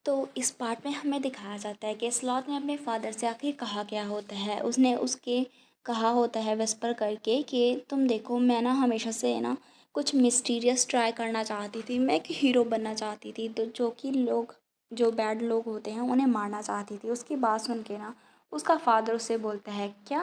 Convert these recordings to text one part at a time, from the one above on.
तो इस पार्ट में हमें दिखाया जाता है कि स्लॉथ ने अपने फादर से आखिर कहा क्या होता है। उसने उसके कहा होता है विस्पर करके कि तुम देखो, मैं ना हमेशा से ना कुछ मिस्टीरियस ट्राई करना चाहती थी। मैं एक हीरो बनना चाहती थी, तो जो कि लोग, जो बैड लोग होते हैं उन्हें मारना चाहती थी। उसकी बात सुन के ना उसका फादर उससे बोलता है क्या।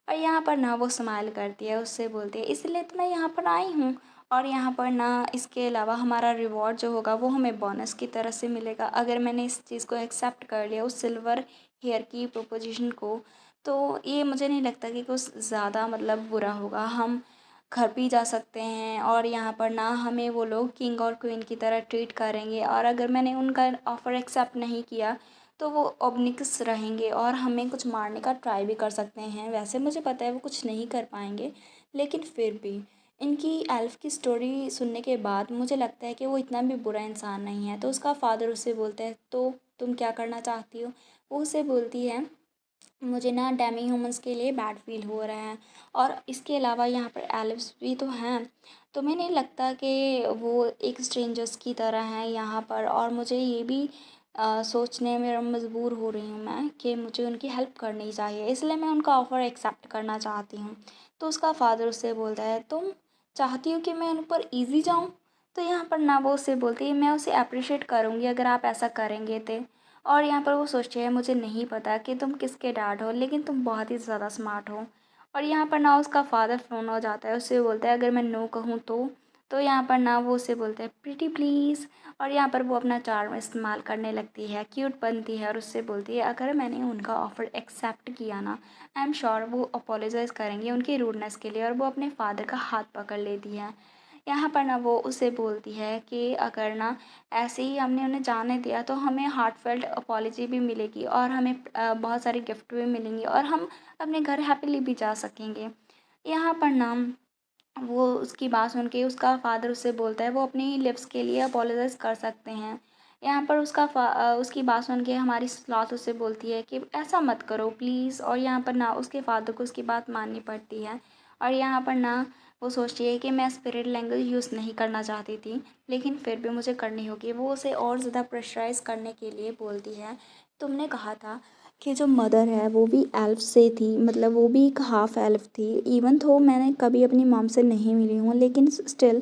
और यहाँ पर ना वो स्माइल करती है, उससे बोलती है इसलिए तो मैं यहाँ पर आई हूँ। और यहाँ पर ना इसके अलावा हमारा रिवॉर्ड जो होगा वो हमें बोनस की तरह से मिलेगा, अगर मैंने इस चीज़ को एक्सेप्ट कर लिया, उस सिल्वर हेयर की प्रोपोजिशन को। तो ये मुझे नहीं लगता कि कुछ ज़्यादा मतलब बुरा होगा। हम घर भी जा सकते हैं और यहाँ पर ना हमें वो लोग किंग और क्वीन की तरह ट्रीट करेंगे। और अगर मैंने उनका ऑफ़र एक्सेप्ट नहीं किया तो वो ओब्निक्स रहेंगे और हमें कुछ मारने का ट्राई भी कर सकते हैं। वैसे मुझे पता है वो कुछ नहीं कर पाएंगे, लेकिन फिर भी इनकी एल्फ की स्टोरी सुनने के बाद मुझे लगता है कि वो इतना भी बुरा इंसान नहीं है। तो उसका फादर उससे बोलता है तो तुम क्या करना चाहती हो। वो उसे बोलती है मुझे ना डेमी ह्यूमंस के लिए बैड फील हो रहा है, और इसके अलावा यहाँ पर एल्व्स भी तो हैं। तो मैं नहीं लगता कि वो एक स्ट्रेंजर्स की तरह हैं यहाँ पर। और मुझे ये भी सोचने में मजबूर हो रही हूँ मैं कि मुझे उनकी हेल्प करनी चाहिए, इसलिए मैं उनका ऑफ़र एक्सेप्ट करना चाहती हूँ। तो उसका फादर उससे बोलता है तुम चाहती हो कि मैं उन पर ईज़ी जाऊँ। तो यहाँ पर ना वो उससे बोलती है मैं उसे अप्रिशिएट करूँगी अगर आप ऐसा करेंगे तो। और यहाँ पर वो सोचती है मुझे नहीं पता कि तुम किसके डैड हो, लेकिन तुम बहुत ही ज़्यादा स्मार्ट हो। और यहाँ पर ना उसका फादर फ़ोन हो जाता है, उससे बोलता है अगर मैं नो कहूँ तो यहाँ पर ना वो उससे बोलता है प्रीटी प्लीज़। और यहाँ पर वो अपना चार्म इस्तेमाल करने लगती है, क्यूट बनती है और उससे बोलती है अगर मैंने उनका ऑफ़र एक्सेप्ट किया ना, आई एम श्योर वो अपोलोजाइज़ करेंगे उनकी रूडनेस के लिए। और वो अपने फादर का हाथ पकड़ लेती है। यहाँ पर ना वो उसे बोलती है कि अगर ना ऐसे ही हमने उन्हें जाने दिया तो हमें हार्टफेल्ट अपॉलजी भी मिलेगी और हमें बहुत सारे गिफ्ट भी मिलेंगे और हम अपने घर हैप्पीली भी जा सकेंगे। यहाँ पर ना वो उसकी बात सुन के उसका फादर उससे बोलता है वो अपनी लिप्स के लिए अपोलोजाइज़ कर सकते हैं। यहाँ पर उसकी बात सुन के हमारी स्लॉथ उससे बोलती है कि ऐसा मत करो प्लीज़। और यहाँ पर ना उसके फादर को उसकी बात माननी पड़ती है। और यहाँ पर ना वो सोचती है कि मैं स्पिरिट लैंग्वेज यूज़ नहीं करना चाहती थी, लेकिन फिर भी मुझे करनी होगी। वो उसे और ज़्यादा प्रेशराइज़ करने के लिए बोलती है तुमने कहा था कि जो मदर है वो भी एल्फ से थी, मतलब वो भी एक हाफ एल्फ थी। इवन तो मैंने कभी अपनी मॉम से नहीं मिली हूँ, लेकिन स्टिल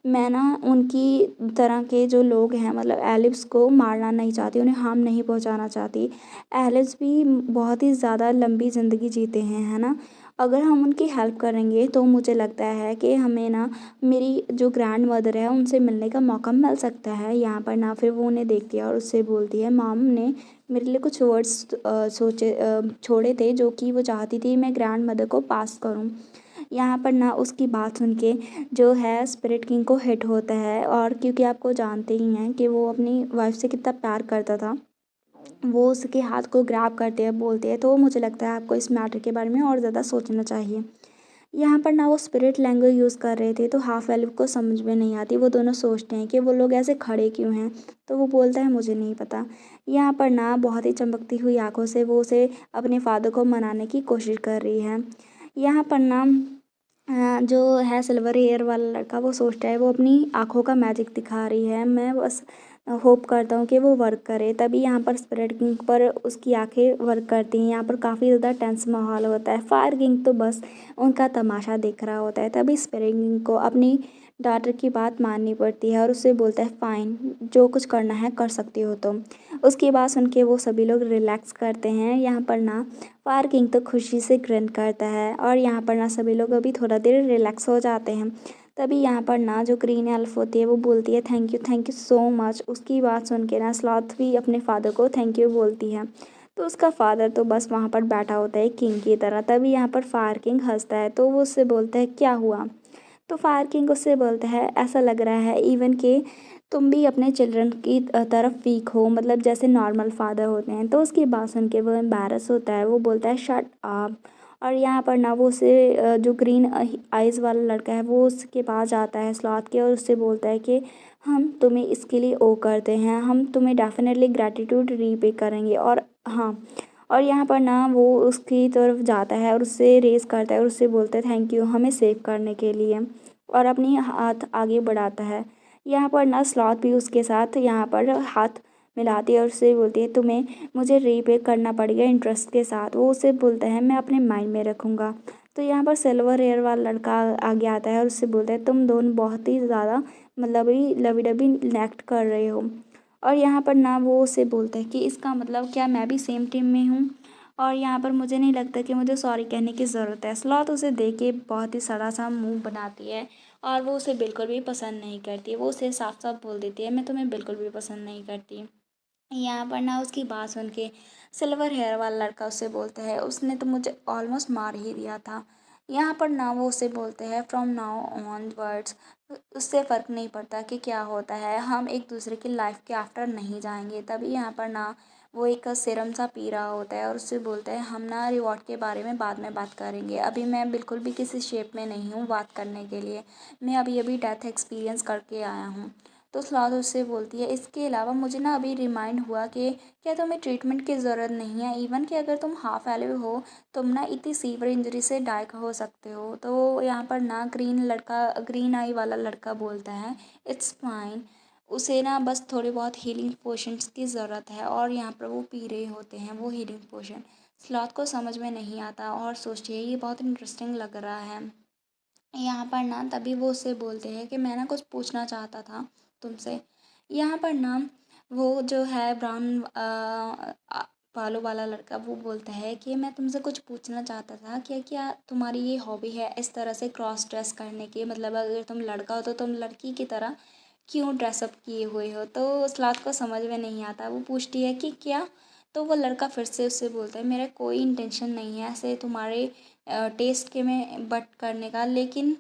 मैं ना उनकी तरह के जो लोग हैं मतलब एलिफ्स को मारना नहीं चाहती, उन्हें हार्म नहीं पहुंचाना चाहती। एलिफ्स भी बहुत ही ज़्यादा लंबी ज़िंदगी जीते हैं, है ना। अगर हम उनकी हेल्प करेंगे तो मुझे लगता है कि हमें ना मेरी जो ग्रैंड मदर है उनसे मिलने का मौका मिल सकता है। यहाँ पर ना फिर वो उन्हें देखती है और उससे बोलती है मॉम ने मेरे लिए कुछ वर्ड्स छोड़े थे जो कि वो चाहती थी मैं ग्रैंड मदर को पास करूँ। यहाँ पर ना उसकी बात सुन के जो है स्पिरिट किंग को हिट होता है। और क्योंकि आपको जानते ही हैं कि वो अपनी वाइफ से कितना प्यार करता था, वो उसके हाथ को ग्रैब करते हैं बोलते हैं। तो मुझे लगता है आपको इस मैटर के बारे में और ज़्यादा सोचना चाहिए। यहाँ पर ना वो स्पिरिट लैंग्वेज यूज़ कर रहे थे तो हाफ एल्फ को समझ में नहीं आती। वो दोनों सोचते हैं कि वो लोग ऐसे खड़े क्यों हैं। तो वो बोलता है मुझे नहीं पता। यहाँ पर ना बहुत ही चमकती हुई आंखों से वो उसे अपने फादर को मनाने की कोशिश कर रही है। यहाँ पर ना जो है सिल्वर हेयर वाला लड़का वो सोचता है वो अपनी आंखों का मैजिक दिखा रही है, मैं बस होप करता हूँ कि वो वर्क करे। तभी यहाँ पर स्पिरिट किंग पर उसकी आंखें वर्क करती हैं। यहाँ पर काफ़ी ज़्यादा टेंस माहौल होता है। फायर किंग तो बस उनका तमाशा देख रहा होता है। तभी स्पिरिट किंग को अपनी डॉटर की बात माननी पड़ती है और उससे बोलता है फाइन, जो कुछ करना है कर सकती हो तुम। उसकी बात सुन के वो सभी लोग रिलैक्स करते हैं। यहाँ पर ना फायर किंग तो खुशी से ग्रिन करता है और यहाँ पर ना सभी लोग अभी थोड़ा देर रिलैक्स हो जाते हैं। तभी यहाँ पर ना जो ग्रीन एल्फ होती है वो बोलती है थैंक यू सो मच। उसकी बात सुन के ना स्लॉथ भी अपने फादर को थैंक यू बोलती है। तो उसका फादर तो बस वहाँ पर बैठा होता है किंग की तरह। तभी यहाँ पर फायर किंग हंसता है तो वो उससे बोलता है क्या हुआ। तो फायर किंग उससे बोलता है ऐसा लग रहा है इवन कि तुम भी अपने चिल्ड्रन की तरफ वीक हो, मतलब जैसे नॉर्मल फादर होते हैं। तो उसकी बात सुन के वो एम्बैरस होता है, वो बोलता है शट अप। और यहाँ पर ना वो उसे जो ग्रीन आइज़ वाला लड़का है वो उसके पास जाता है स्लॉथ के और उससे बोलता है कि हम तुम्हें इसके लिए ओ करते हैं, हम तुम्हें डेफिनेटली ग्रैटिट्यूड रीपे करेंगे। और हाँ, और यहाँ पर ना वो उसकी तरफ जाता है और उससे रेस करता है और उससे बोलता है थैंक यू हमें सेव करने के लिए, और अपनी हाथ आगे बढ़ाता है। यहाँ पर ना स्लॉथ भी उसके साथ यहाँ पर हाथ मिलाती है और उससे बोलती है तुम्हें मुझे रीपे करना पड़ेगा इंटरेस्ट के साथ। वो उससे बोलता है मैं अपने माइंड में रखूँगा। तो यहाँ पर सिल्वर हेयर वाला लड़का आगे आता है और उससे बोलता है तुम दोनों बहुत ही ज़्यादा मतलब ही लवी डबी एक्ट कर रहे हो। और यहाँ पर ना वो उसे बोलता है कि इसका मतलब क्या मैं भी सेम टीम में हूँ, और यहाँ पर मुझे नहीं लगता कि मुझे सॉरी कहने की ज़रूरत है। स्लॉथ उसे देख के बहुत ही सड़ा सा मुंह बनाती है और वो उसे बिल्कुल भी पसंद नहीं करती। वो उसे साफ साफ बोल देती है मैं तुम्हें बिल्कुल भी पसंद नहीं करती। यहाँ पर ना उसकी बात सुन के सिल्वर हेयर वाला लड़का उससे बोलता है उसने तो मुझे ऑलमोस्ट मार ही दिया था। यहाँ पर ना वो उसे बोलते हैं फ्रॉम नाउ ऑनवर्ड्स उससे फ़र्क नहीं पड़ता कि क्या होता है, हम एक दूसरे की लाइफ के आफ्टर नहीं जाएंगे। तभी यहाँ पर ना वो एक सिरम सा पी रहा होता है और उससे बोलता है हम ना रिवॉर्ड के बारे में बाद में बात करेंगे, अभी मैं बिल्कुल भी किसी शेप में नहीं हूँ बात करने के लिए, मैं अभी अभी डेथ एक्सपीरियंस करके आया हूँ। तो स्लॉथ उससे बोलती है इसके अलावा मुझे ना अभी रिमाइंड हुआ कि क्या तुम्हें ट्रीटमेंट की ज़रूरत नहीं है, इवन कि अगर तुम हाफ एलिव हो तुम ना इतनी सीवियर इंजरी से डाई हो सकते हो। तो यहाँ पर ना ग्रीन आई वाला लड़का बोलता है इट्स फाइन, उसे ना बस थोड़ी बहुत हीलिंग पोशंस की ज़रूरत है और यहाँ पर वो पी रहे होते हैं वो हीलिंग पोशन। स्लॉथ को समझ में नहीं आता और सोचती है ये बहुत इंटरेस्टिंग लग रहा है। यहाँ पर ना तभी वो उससे बोलते हैं कि मैं ना कुछ पूछना चाहता था तुमसे। यहाँ पर ना वो जो है ब्राउन बालों वाला लड़का वो बोलता है कि मैं तुमसे कुछ पूछना चाहता था क्या क्या तुम्हारी ये हॉबी है इस तरह से क्रॉस ड्रेस करने की, मतलब अगर तुम लड़का हो तो तुम लड़की की तरह क्यों ड्रेसअप किए हुए हो। तो स्लाद को समझ में नहीं आता, वो पूछती है कि क्या। तो वो लड़का फिर से उससे बोलता है मेरा कोई इंटेंशन नहीं है ऐसे तुम्हारे टेस्ट के में बट करने का, लेकिन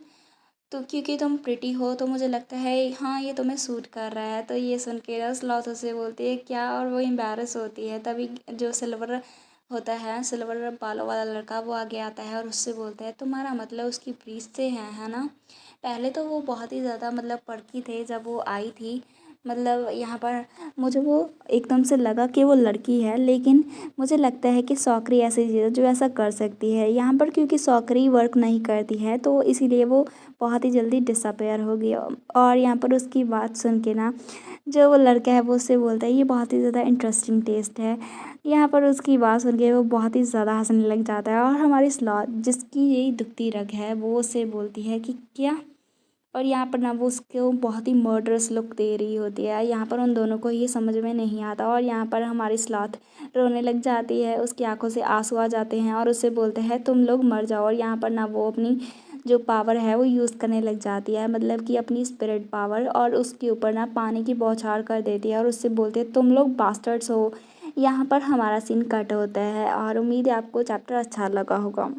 तो क्योंकि तुम प्रिटी हो तो मुझे लगता है हाँ ये तुम्हें सूट कर रहा है। तो ये सुन के ना स्लॉथ उसे बोलती है क्या, और वो एम्बैरस होती है। तभी जो सिल्वर होता है सिल्वर बालों वाला लड़का वो आगे आता है और उससे बोलता है तुम्हारा मतलब उसकी ब्रीड से है ना। पहले तो वो बहुत ही ज़्यादा मतलब पड़की थे जब वो आई थी, मतलब यहाँ पर मुझे वो एकदम से लगा कि वो लड़की है, लेकिन मुझे लगता है कि सौकरी ऐसी चीज़ है जो ऐसा कर सकती है। यहाँ पर क्योंकि सौकरी वर्क नहीं करती है तो इसीलिए वो बहुत ही जल्दी डिसअपेयर हो गई। और यहाँ पर उसकी बात सुन के ना जो वो लड़का है वो उससे बोलता है ये बहुत ही ज़्यादा इंटरेस्टिंग टेस्ट है। यहाँ पर उसकी बात सुन के वो बहुत ही ज़्यादा हंसने लग जाता है और हमारी स्लॉथ जिसकी यही दुखती रग है वो उससे बोलती है कि क्या। और यहाँ पर ना वो उसको बहुत ही मर्डरस लुक दे रही होती है। यहाँ पर उन दोनों को ये समझ में नहीं आता और यहाँ पर हमारी स्लॉथ रोने लग जाती है, उसकी आंखों से आंसू आ जाते हैं और उससे बोलते हैं तुम लोग मर जाओ। और यहाँ पर ना वो अपनी जो पावर है वो यूज़ करने लग जाती है, मतलब कि अपनी स्पिरिट पावर, और उसके ऊपर ना पानी की बौछार कर देती है और उससे बोलते हैं तुम लोग बास्टर्ड्स हो। यहाँ पर हमारा सीन कट होता है और उम्मीद है आपको चैप्टर अच्छा लगा होगा।